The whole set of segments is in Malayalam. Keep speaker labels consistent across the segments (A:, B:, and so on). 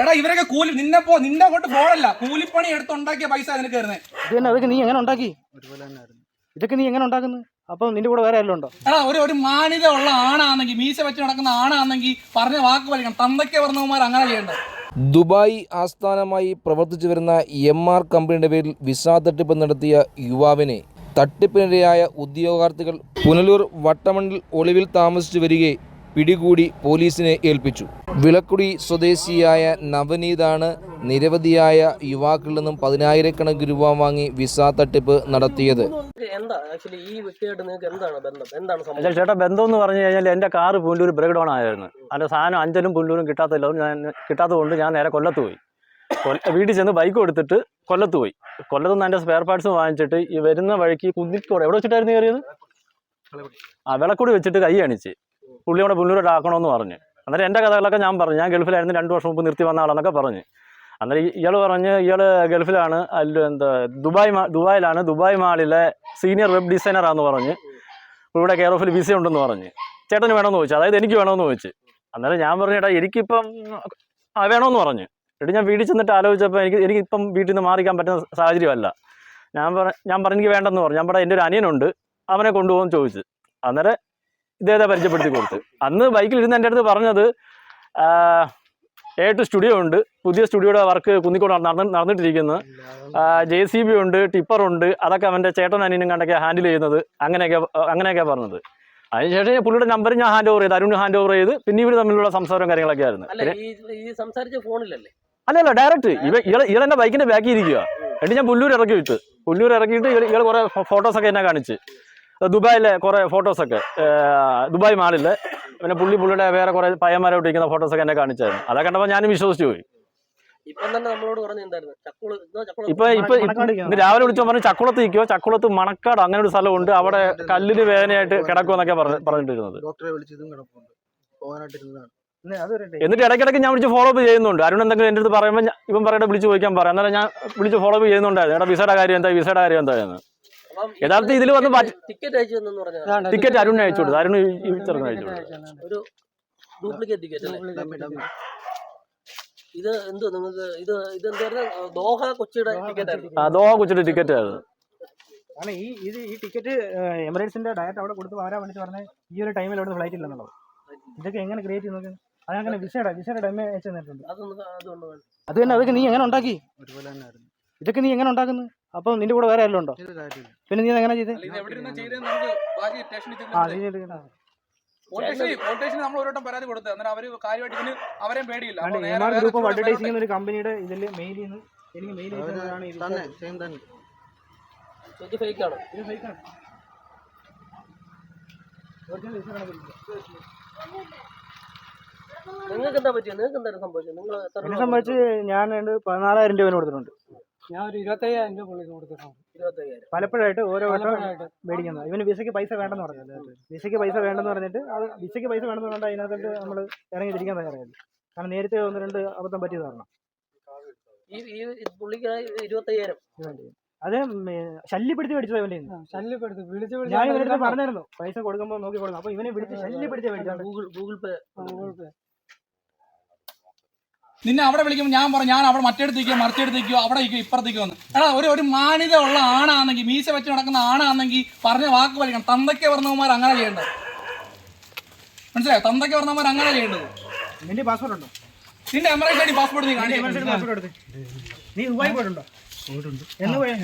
A: എടാ ഇവരൊക്കെ കൂലി നിന്നെ കൊണ്ട് ഫോണല്ല കൂലിപ്പണി എടുത്തുണ്ടാക്കിയ പൈസ നിനക്ക് തരുന്നേ.
B: അതൊക്കെ നീ എങ്ങനെ ഉണ്ടാക്കി? ഇതൊക്കെ നീ എങ്ങനെ ഉണ്ടാക്കുന്നു? അപ്പൊ നിന്റെ കൂടെ വേറെ ആരെല്ലാം ഉണ്ടോ?
A: എടാ ഒരു മാന്യത ഉള്ള ആണാണെങ്കിൽ, മീശ വെച്ച് നടക്കുന്ന ആണാണെങ്കിൽ പറഞ്ഞ വാക്ക് വലിക്കണം. തന്തയ്ക്ക് പറഞ്ഞവന്മാർ അങ്ങനെ ചെയ്യേണ്ടത്.
C: ദുബായ് ആസ്ഥാനമായി പ്രവർത്തിച്ചു വരുന്ന MR കമ്പനിയുടെ പേരിൽ വിസ തട്ടിപ്പ് നടത്തിയ യുവാവിനെ തട്ടിപ്പിനിരയായ ഉദ്യോഗാർത്ഥികൾ പുനലൂർ വട്ടമണ്ണിൽ ഒളിവിൽ താമസിച്ചു വരികെ പിടികൂടി പോലീസിനെ ഏൽപ്പിച്ചു. വിളക്കുടി സ്വദേശിയായ നവനീതാണ് നിരവധിയായ യുവാക്കളിൽ നിന്നും 10,000 രൂപ വാങ്ങി വിസ തട്ടിപ്പ് നടത്തിയത്.
D: ചേട്ടാ, ബന്ധം എന്ന് പറഞ്ഞു കഴിഞ്ഞാൽ എൻ്റെ കാറ് പുല്ലൂർ ബ്രേക്ക് ഡൗൺ ആയിരുന്നു. അതിൻ്റെ സാധനം അഞ്ചലും പുല്ലൂരും കിട്ടാത്തതുകൊണ്ട് ഞാൻ നേരെ കൊല്ലത്ത് പോയി. വീട്ടിൽ ചെന്ന് ബൈക്ക് എടുത്തിട്ട് കൊല്ലത്ത് പോയി. കൊല്ലത്ത് നിന്ന് എൻ്റെ സ്പെയർ പാർട്സ് വാങ്ങിച്ചിട്ട് ഈ വരുന്ന വഴിക്ക് കുന്നിക്കോട് എവിടെ വെച്ചിട്ടായിരുന്നു കയറിയത്? വിളക്കൂടി വെച്ചിട്ട് കൈ അണിച്ച് പുള്ളിയോടെ പുല്ലൂരോട്ട് ആക്കണമെന്ന് പറഞ്ഞു. അന്നേരം എൻ്റെ കഥകളൊക്കെ ഞാൻ പറഞ്ഞു. ഞാൻ ഗൾഫിലായിരുന്നു, 2 വർഷം മുമ്പ് നിർത്തി വന്ന ആളെന്നൊക്കെ പറഞ്ഞു. അന്നേരം ഇയാൾ പറഞ്ഞ് ഇയാൾ ഗൾഫിലാണ്, ദുബായിലാണ്, ദുബായ് മാളിലെ സീനിയർ വെബ് ഡിസൈനറാന്ന് പറഞ്ഞ് ഇവിടെ കെയർ ഓഫിൽ വിസ ഉണ്ടെന്ന് പറഞ്ഞ് ചേട്ടന് വേണമെന്ന് ചോദിച്ചു. അതായത് എനിക്ക് വേണമെന്ന് ചോദിച്ചു. അന്നേരം ഞാൻ പറഞ്ഞു, ചേട്ടാ എനിക്കിപ്പം വേണമെന്ന് പറഞ്ഞു. എന്നിട്ട് ഞാൻ വീട്ടിൽ ചെന്നിട്ട് ആലോചിച്ചപ്പോൾ എനിക്കിപ്പം വീട്ടിൽ നിന്ന് മാറിക്കാൻ പറ്റുന്ന സാഹചര്യമല്ല. ഞാൻ പറഞ്ഞു എനിക്ക് വേണ്ടെന്ന് പറഞ്ഞു. ഞാൻ എൻ്റെ ഒരു അനിയനുണ്ട്, അവനെ കൊണ്ടുപോകാൻ ചോദിച്ചു. അന്നേരം ഇദ്ദേഹത്തെ പരിചയപ്പെടുത്തി കൊടുത്ത്. അന്ന് ബൈക്കിൽ ഇരുന്ന് എൻ്റെ അടുത്ത് പറഞ്ഞത് A2 സ്റ്റുഡിയോ ഉണ്ട്, പുതിയ സ്റ്റുഡിയോയുടെ വർക്ക് കുന്നിക്കോട് നടന്നിട്ടിരിക്കുന്നത്, JCB ഉണ്ട്, ടിപ്പറുണ്ട്, അതൊക്കെ അവൻ്റെ ചേട്ടൻ അനിയനും കണ്ടൊക്കെ ഹാൻഡിൽ ചെയ്യുന്നത്, അങ്ങനെയൊക്കെ പറഞ്ഞത്. അതിനുശേഷം പുള്ളിയുടെ നമ്പർ ഞാൻ ഹാൻഡ് ഓവർ ചെയ്ത്, അരുണ് ഹാൻഡ് ഓവർ ചെയ്ത്, പിന്നെ ഇവർ തമ്മിലുള്ള സംസാരവും കാര്യങ്ങളൊക്കെ ആയിരുന്നു. അല്ലല്ല, ഡയറക്റ്റ് ഇയാളെൻ്റെ ബൈക്കിൻ്റെ ബാക്കിൽ ഇരിക്കുക. എന്നിട്ട് ഞാൻ പുല്ലൂർ ഇറക്കിയിട്ട് ഇയാൾ കുറേ ഫോട്ടോസൊക്കെ എന്നെ കാണിച്ച്, ദുബായിലെ കുറേ ഫോട്ടോസൊക്കെ, ദുബായ് മാളിലെ, പിന്നെ പുള്ളിയുടെ വേറെ കുറേ പയ്യന്മാരോട്ട് ഇരിക്കുന്ന ഫോട്ടോസൊക്കെ എന്നെ കാണിച്ചായിരുന്നു. അതൊക്കെ കണ്ടപ്പോൾ ഞാനും വിശ്വസിച്ചു പോയി. ഇന്ന് രാവിലെ വിളിച്ചോ പറഞ്ഞു ചക്കുളത്ത് നിൽക്കുമോ, ചക്കുളത്ത് മണക്കാട് അങ്ങനെ ഒരു സ്ഥലമുണ്ട്, അവിടെ കല്ലിന് വേദനയായിട്ട് കിടക്കുമെന്നൊക്കെ പറഞ്ഞിട്ടിരുന്നത്. എന്നിട്ട് ഇടയ്ക്കിടയ്ക്ക് ഞാൻ വിളിച്ച് ഫോളോ അപ്പ് ചെയ്യുന്നുണ്ട്. അരുൺ എന്തെങ്കിലും എൻ്റെ അടുത്ത് പറയുമ്പോൾ ഇവൻ പറയട്ടെ വിളിച്ച് ചോദിക്കാൻ പറയാം. അന്നേരം ഞാൻ വിളിച്ച് ഫോളോ അപ്പ് ചെയ്യുന്നുണ്ടായിരുന്നു. എടാ വിസയുടെ കാര്യം എന്തായിരുന്നു. യഥാർത്ഥ ഇതിൽ വന്ന് ടിക്കറ്റ് അരുണിനെ അയച്ചു കൊടുത്തു. അരുൺ ഈ ചെറുക്കൻ അയച്ചു കൊടുത്തു. ദോഹ കൊച്ചിയുടെ ടിക്കറ്റ് ആയിരുന്നു.
B: ഈ ടിക്കറ്റ് എമിറേറ്റ്സിന്റെ ഡയറക്റ്റ് അവിടെ കൊടുത്ത് വരാൻ വേണ്ടി പറഞ്ഞ ഈ ഒരു ടൈമിൽ അവിടെ ഫ്ലൈറ്റ് ഇല്ലെന്നുള്ളത്. ഇതൊക്കെ എങ്ങനെ ക്രിയേറ്റ് ചെയ്യുന്നത്? അതങ്ങനെ വിസയുടെ ടൈം അയച്ചു തന്നിട്ടുണ്ട്. അത് തന്നെ, അതൊക്കെ നീ എങ്ങനെ ഉണ്ടാക്കി? ഇതൊക്കെ നീ എങ്ങനെ ഉണ്ടാക്കുന്നു? അപ്പൊ നിന്റെ കൂടെ വേറെ ആരെല്ലാം ഉണ്ടോ? പിന്നെ നീ എങ്ങനെ ചെയ്തേ? ഗ്രൂപ്പ് ഓഫ് അഡ്വർടൈസിംഗ് ഒരു കമ്പനിയുടെ ഇതിൽ മെയിൽ ചെയ്യുന്നു. എനിക്ക് മെയിൽ ചെയ്തതാണ്. എന്നെ സംബന്ധിച്ച് ഞാൻ 14,000 രൂപ കൊടുത്തിട്ടുണ്ട്.
E: ഞാൻ ഒരു 25,000 രൂപ കൊടുത്തിട്ടുണ്ട്.
B: പലപ്പോഴായിട്ട് ഓരോ വട്ടം മേടിക്കുന്നത്. ഇവന് വിസയ്ക്ക് പൈസ വേണ്ടെന്ന് പറഞ്ഞത്. വിസയ്ക്ക് പൈസ വേണ്ടെന്ന് പറഞ്ഞിട്ട് വിസയ്ക്ക് പൈസ വേണ്ടെന്ന് പറഞ്ഞാൽ അതിനകത്തോട്ട് നമ്മൾ ഇറങ്ങി തിരിക്കാൻ തയ്യാറായില്ല. കാരണം നേരത്തെ 1-2 അബദ്ധം പറ്റിയത് കാരണം. അത് ശല്യപ്പെടുത്തി മേടിച്ചത് ഇവന്റെ. ഞാൻ ഇവരുടെ പറഞ്ഞായിരുന്നു പൈസ കൊടുക്കുമ്പോൾ നോക്കി കൊടുക്കും. അപ്പൊ ഇവനെ വിളിച്ച് ശല്യപ്പെടുത്തി മേടിച്ചാണ്. ഗൂഗിൾ പേ.
A: നിന്നെ അവിടെ വിളിക്കുമ്പോൾ ഞാൻ പറഞ്ഞു ഞാൻ അവിടെ മറ്റെടുത്തേക്കോ മറിച്ചെടുത്തേക്കോ അവിടെ ഇപ്പുറത്തേക്കോ വന്ന്. എടാ ഒരു മാന്യത ഉള്ള ആണാണെങ്കിൽ, മീശ വെച്ച് നടക്കുന്ന ആണാണെങ്കിൽ പറഞ്ഞ വാക്ക് വലിക്കണം. തന്തയ്ക്ക് പറഞ്ഞവന്മാർ അങ്ങനെ ചെയ്യേണ്ടത്. മനസ്സിലായോ? തന്തയ്ക്ക് പറഞ്ഞവന്മാർ അങ്ങനെ ചെയ്യേണ്ടത്.
B: നിന്റെ പാസ്പോർട്ട് ഉണ്ടോ?
A: നിന്റെ എമറേറ്റ് ഐഡി പാസ്പോർട്ട് നീ
B: കാണിച്ചു. നീ ദുബായി പോയിട്ടുണ്ടോ? എന്ന് പോയാ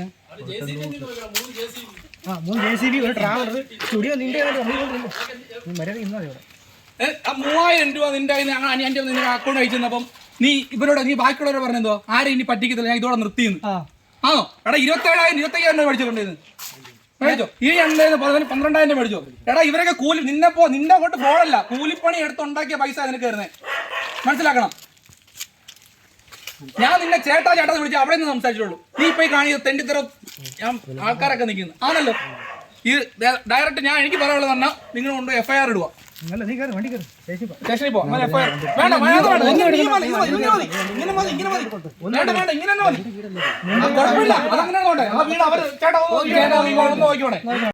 B: 3 JCB, ഒരു ട്രാവലർ, സ്റ്റുഡിയോ നിന്റെ
A: 3,000 രൂപ നിന്റെ നിന്റെ അക്കൗണ്ട് അയച്ചു തന്നപ്പം നീ ബാക്കിയുള്ളവരെ പറഞ്ഞെന്തോ ആരും ഇനി പറ്റിക്കത്തില്ല, ഞാൻ ഇതോടെ നിർത്തിയെന്ന്. ആണോ? എടാ 25,000 രൂപ മേടിച്ചിട്ടുണ്ടേന്ന് മേടിച്ചോ. ഈ 12,000 രൂപ മേടിച്ചോ. എടാ ഇവരൊക്കെ നിന്നെ കൊണ്ട് ഫോണല്ല കൂലിപ്പണി എടുത്തുണ്ടാക്കിയ പൈസ നിനക്ക് തരുന്നേ. മനസ്സിലാക്കണം. ഞാൻ നിന്നെ ചേട്ടാ വിളിച്ച് അവിടെ നിന്ന് സംസാരിച്ചോളൂ. നീ ഇപ്പൊ ഈ കാണിയത് തെണ്ടിത്തരം ആൾക്കാരൊക്കെ നിൽക്കുന്നു ആണല്ലോ. ഇത് ഡയറക്റ്റ് എനിക്ക് പറയാനുള്ളത് പറഞ്ഞാൽ നിങ്ങൾ കൊണ്ട് FIR ഇടുക. സ്റ്റേഷനിൽ പോ. FIR വേണ്ട, ഇങ്ങനെ മതി. കുഴപ്പമില്ല, അതങ്ങനെ നോട്ടെ. ആ വീട് അവർ ചേട്ടാ നോക്കിക്കോണേ.